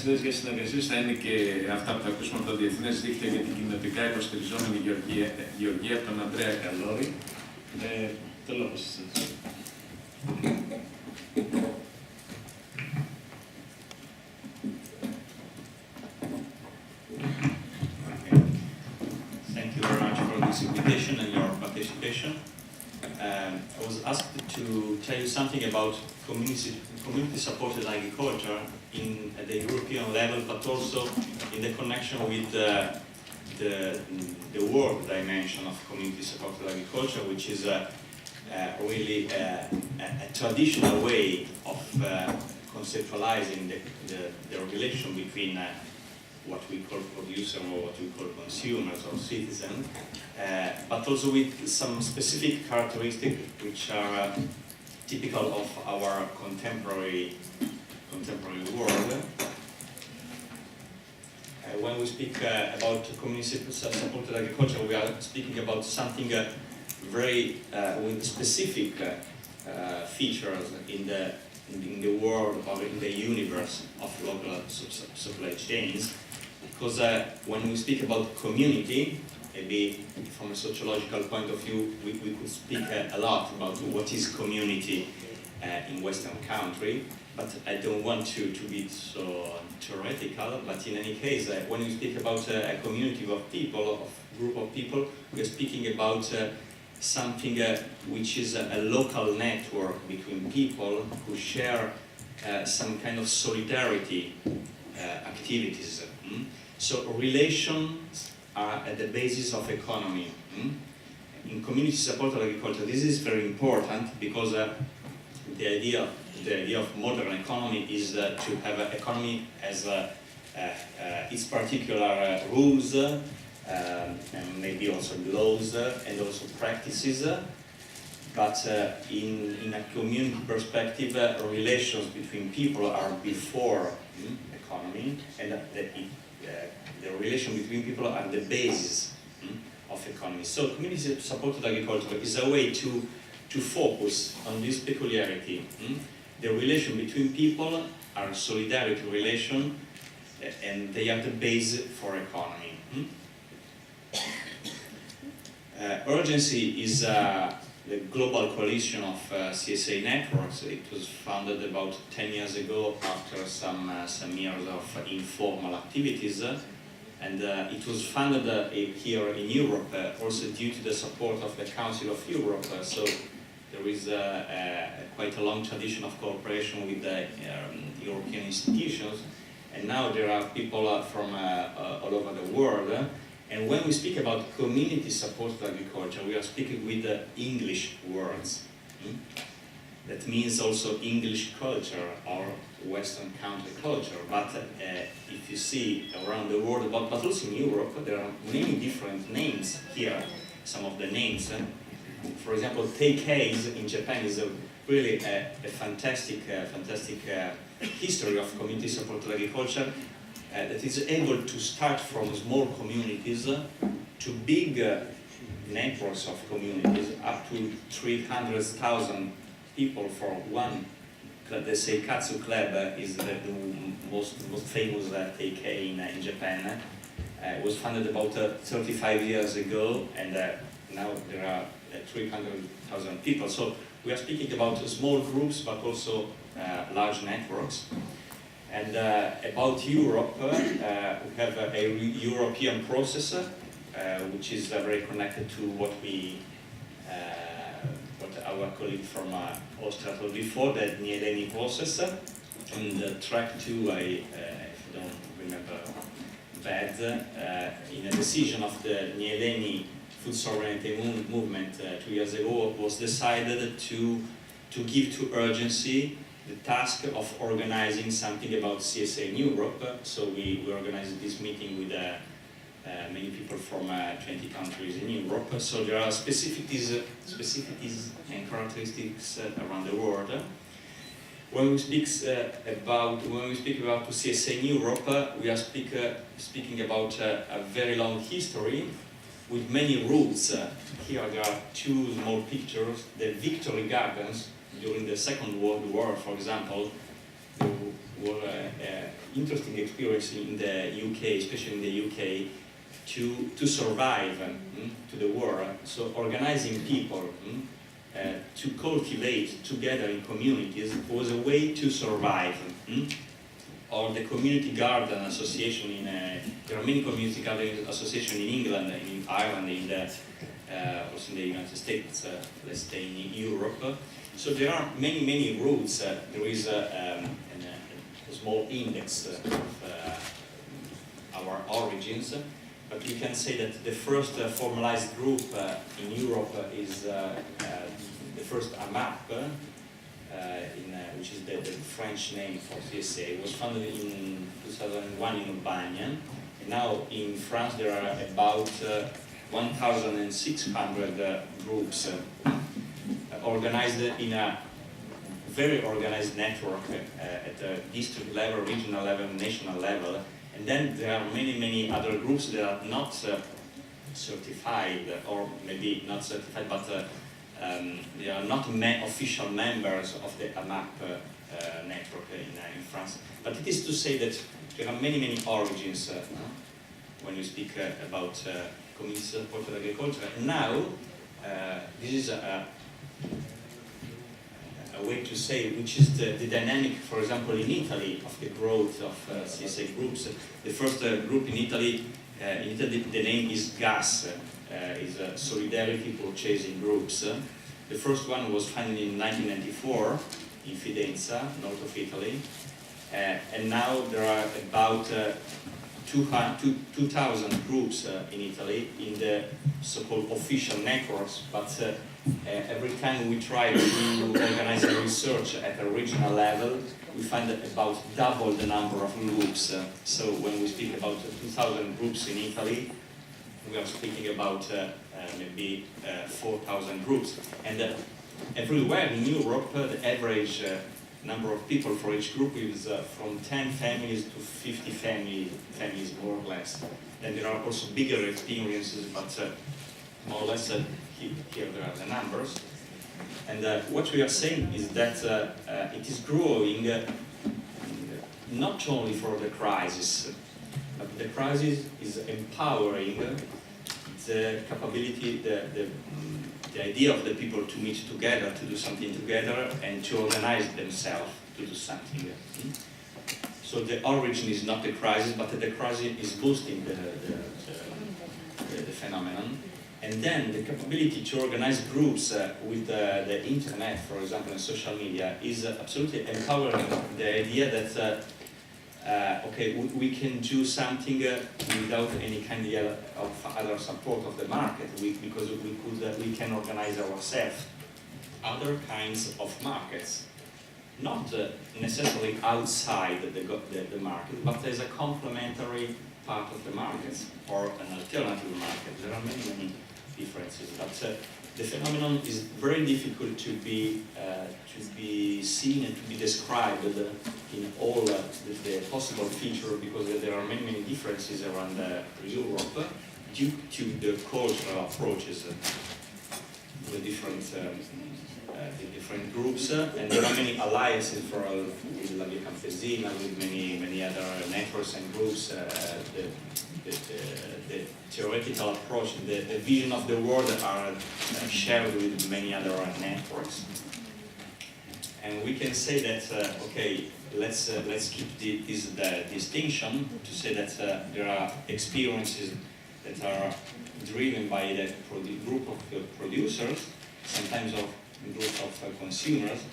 ιδέες για συνεργασίες θα είναι και αυτά που θα ακούσουμε από τα διεθνές δίκτυα για την κοινοτικά υποστηριζόμενη γεωργία από τον Ανδρέα Καλόρη. Το λόγο σας. Thank you very much for this invitation and your participation. I was asked to tell you something about community-supported agriculture at the European level, but also in the connection with the world dimension of community-supported agriculture, which is really a traditional way of conceptualizing the relation between what we call producer or what we call consumers or citizens, but also with some specific characteristics which are typical of our contemporary world. When we speak about community-supported agriculture, we are speaking about something very with specific features in the world or in the universe of local supply chains. Because when we speak about community, maybe from a sociological point of view, we could speak a lot about what is community in Western country, but I don't want to be so theoretical. But in any case, when we speak about a community of people, of group of people, we are speaking about something which is a local network between people who share some kind of solidarity activities. So relations are at the basis of economy. In community-supported agriculture, this is very important because the idea of modern economy is to have an economy as its particular rules, and maybe also laws and also practices. But in a community perspective, relations between people are before economy, and the relation between people are the basis of economy. So community-supported agriculture is a way to focus on this peculiarity. The relation between people are solidarity relation, and they are the base for economy. Urgency is the global coalition of CSA networks. It was founded about 10 years ago after some years of informal activities. And it was funded here in Europe, also due to the support of the Council of Europe. So there is quite a long tradition of cooperation with the European institutions. And now there are people from all over the world. And when we speak about community-supported agriculture, we are speaking with English words. That means also English culture or Western counterculture. But if you see around the world, but also in Europe, there are many different names here. Some of the names. For example, TKs in Japan is really a fantastic history of community-supported agriculture that is able to start from small communities to big networks of communities, up to 300,000 people for one club. The Seikatsu Club is the most famous TK in Japan. It was founded about 35 years ago, and now there are 300,000 people. So we are speaking about small groups, but also large networks. And about Europe, we have a European process, which is very connected to what our colleague from Austria told before, the Nieleni process. And track 2, if you don't remember bad, in a decision of the Nieleni food sovereignty movement 2 years ago, was decided to give to urgency the task of organizing something about CSA in Europe. So we organized this meeting with many people from 20 countries in Europe. So there are specificities and characteristics around the world. When we speak about CSA in Europe, we are speaking about a very long history with many roots. Here there are 2 small pictures. The Victory Gardens during the Second World War, for example, were interesting experience in the UK, especially in the UK, to survive to the war. So organizing people to cultivate together in communities was a way to survive. Or the Community Garden Association there are many community garden associations in England, in Ireland, also in the United States, let's say in Europe. So there are many routes. There is a small index of our origins, but we can say that the first formalized group in Europe is the first AMAP, which is the French name for CSA. It was founded in 2001 in Urbania. And now in France there are about 1,600 groups organized in a very organized network at the district level, regional level, national level. And then there are many other groups that are not certified, or maybe not certified, but they are not official members of the AMAP network in France. But it is to say that there are many origins when you speak about community supported agriculture. And now, this is a way to say which is the dynamic, for example, in Italy, of the growth of CSA groups. The first group in Italy, the name is GAS, is Solidarity Purchasing Groups. The first one was founded in 1994 in Fidenza, north of Italy, and now there are about 2,000 groups in Italy in the so-called official networks, but every time we try to organize a research at a regional level, we find about double the number of groups. So when we speak about 2,000 groups in Italy, we are speaking about maybe 4,000 groups. And everywhere in Europe, the average number of people for each group is from 10 families to 50 families, more or less. And there are also bigger experiences, but more or less here there are the numbers. And what we are saying is that it is growing not only for the crisis, but the crisis is empowering the capability, the idea of the people to meet together, to do something together, and to organize themselves to do something. So the origin is not the crisis, but the crisis is boosting the phenomenon. And then the capability to organize groups with the internet, for example, and social media, is absolutely empowering the idea that okay, we can do something without any kind of other support of the market, because we can organize ourselves other kinds of markets, not necessarily outside the market, but as a complementary part of the markets or an alternative market. There are many differences, but the phenomenon is very difficult to be seen and to be described in all the possible features, because there are many differences around Europe due to the cultural approaches, the different groups, and there are many alliances with La Via Campesina, with many other networks and groups. The theoretical approach, the vision of the world are shared with many other networks. And we can say that, okay, let's keep this distinction to say that there are experiences that are driven by the group of producers, sometimes of group of consumers.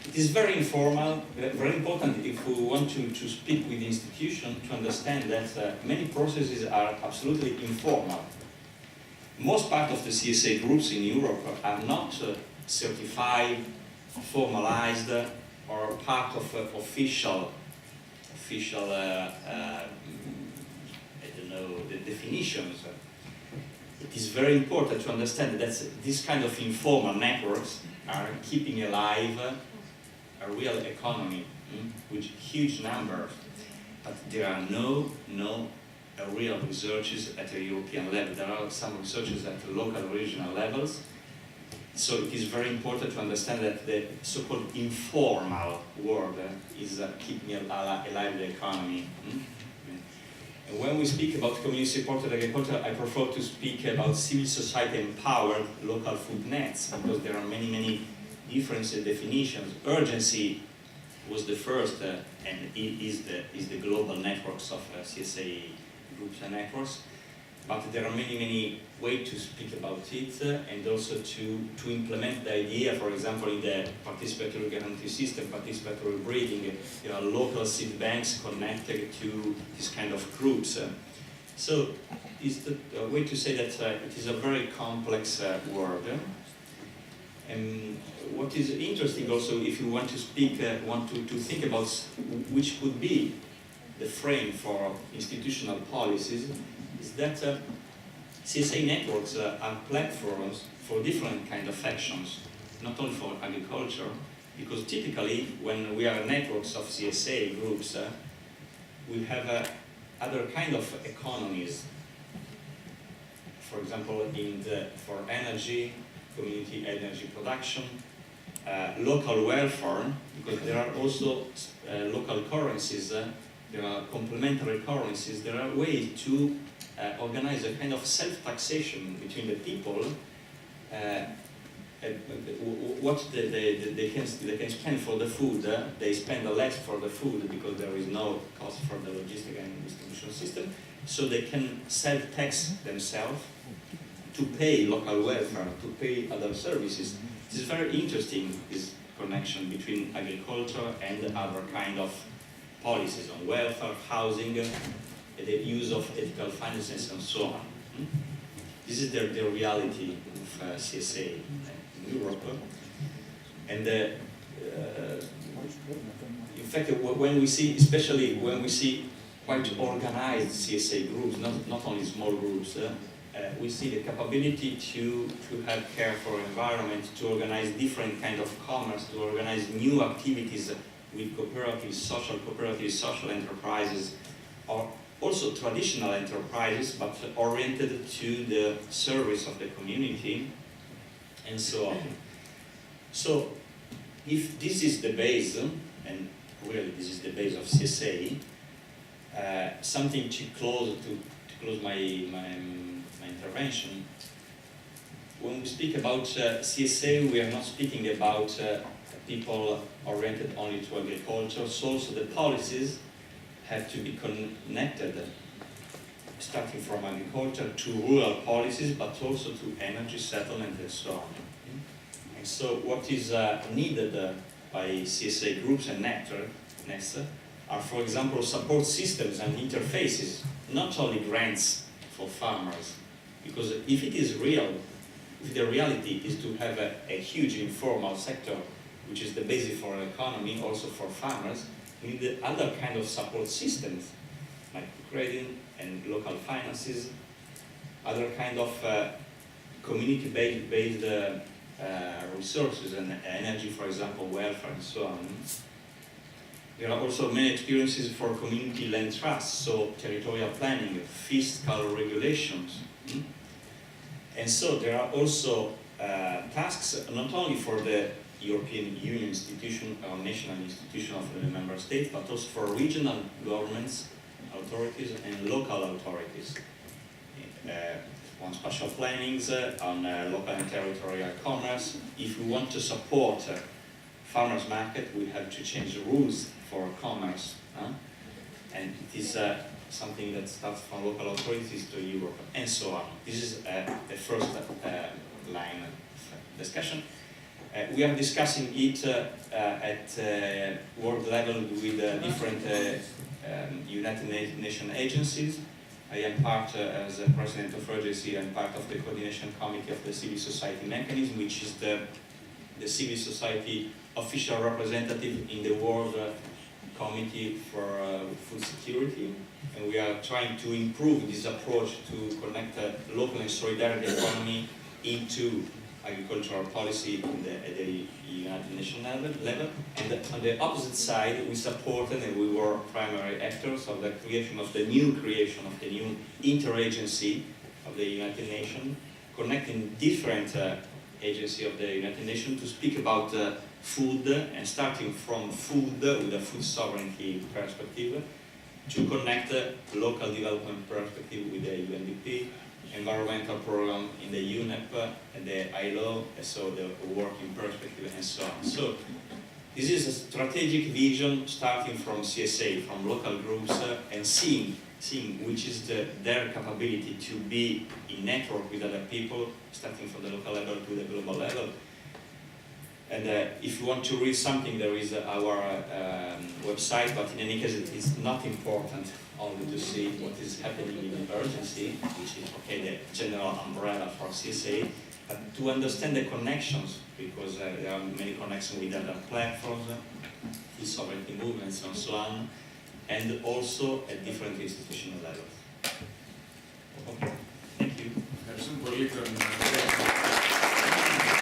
It is very informal, very important if we want to speak with the institution to understand that many processes are absolutely informal. Most part of the CSA groups in Europe are not certified, formalized, or part of official I don't know, the definitions. It is very important to understand that this kind of informal networks are keeping alive a real economy with huge numbers, but there are no real researches at a European level. There are some researches at the local regional levels. So it is very important to understand that the so-called informal world is keeping alive the economy. And when we speak about community-supported agriculture, I prefer to speak about civil society-empowered local food nets, because there are many, many different definitions. Urgency was the first, and is the global networks of CSA groups and networks. But there are many, many ways to speak about it, and also to implement the idea, for example, in the participatory guarantee system, participatory breeding, there are local seed banks connected to this kind of groups. So it's the way to say that it is a very complex world. And what is interesting also, if you want to speak, want to think about which could be the frame for institutional policies, is that CSA networks are platforms for different kind of actions, not only for agriculture, because typically when we are networks of CSA groups, we have other kind of economies. For example, for energy, community energy production, local welfare, because there are also local currencies, there are complementary currencies, there are ways to organize a kind of self-taxation between the people, what they can spend for the food, they spend less for the food because there is no cost for the logistic and distribution system, so they can self-tax themselves to pay local welfare, to pay other services. It is very interesting, this connection between agriculture and other kind of policies on welfare, housing, the use of ethical finances, and so on. This is the reality of CSA in Europe. And in fact, when we see, especially when we see quite organized CSA groups, not only small groups, we see the capability to have care for environment, to organize different kind of commerce, to organize new activities with cooperatives, social enterprises, or also traditional enterprises, but oriented to the service of the community, and so on. So, if this is the base, and really this is the base of CSA, something to close my intervention. When we speak about CSA, we are not speaking about people oriented only to agriculture, so also the policies have to be connected, starting from agriculture to rural policies, but also to energy settlement and so on. And so what is needed by CSA groups and networks are, for example, support systems and interfaces, not only grants for farmers, because if it is real, if the reality is to have a huge informal sector, which is the basis for an economy, also for farmers, we need other kind of support systems, like credit and local finances, other kind of community-based resources and energy, for example, welfare and so on. There are also many experiences for community land trusts, so territorial planning, fiscal regulations. And so there are also tasks not only for the European Union institution or national institution of the member states, but also for regional governments, authorities, and local authorities. On spatial plannings, on local and territorial commerce. If we want to support farmers' market, we have to change the rules for commerce. And it is something that starts from local authorities to Europe, and so on. This is the first line of discussion. We are discussing it at world level with different United Nations agencies. I am part, as a president of urgency, I'm part of the coordination committee of the civil society mechanism, which is the civil society official representative in the World Committee for Food Security. And we are trying to improve this approach to connect local and solidarity economy into agricultural policy at the United Nations level. And on the opposite side, we supported and we were primary actors of the creation of the new interagency of the United Nations, connecting different agency of the United Nations, to speak about food, and starting from food with a food sovereignty perspective, to connect local development perspective with the UNDP, environmental program in the UNEP, and the ILO, so the working perspective and so on. So this is a strategic vision starting from CSA, from local groups, and seeing which is their capability to be in network with other people, starting from the local level to the global level. And if you want to read something, there is our website, but in any case, it's not important only to see what is happening in urgency, which is, okay, the general umbrella for CSA, but to understand the connections, because there are many connections with other platforms, food sovereignty movements, and so on, and also at different institutional levels. Okay, thank you. Ευχαριστούμε πολύ τον